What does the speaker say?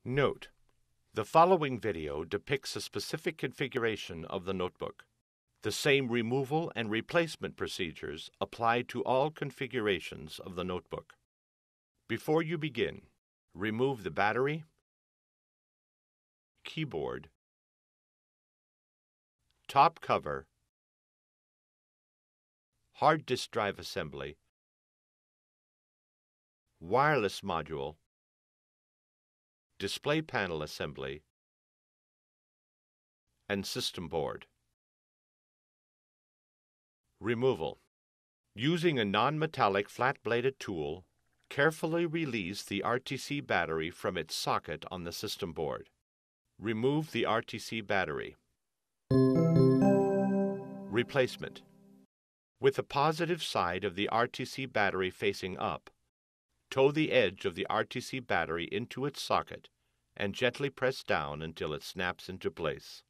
Note: the following video depicts a specific configuration of the notebook. The same removal and replacement procedures apply to all configurations of the notebook. Before you begin, remove the battery, keyboard, top cover, hard disk drive assembly, wireless module, display panel assembly, and system board. Removal. Using a non-metallic flat-bladed tool, carefully release the RTC battery from its socket on the system board. Remove the RTC battery. Replacement. With the positive side of the RTC battery facing up, tow the edge of the RTC battery into its socket and gently press down until it snaps into place.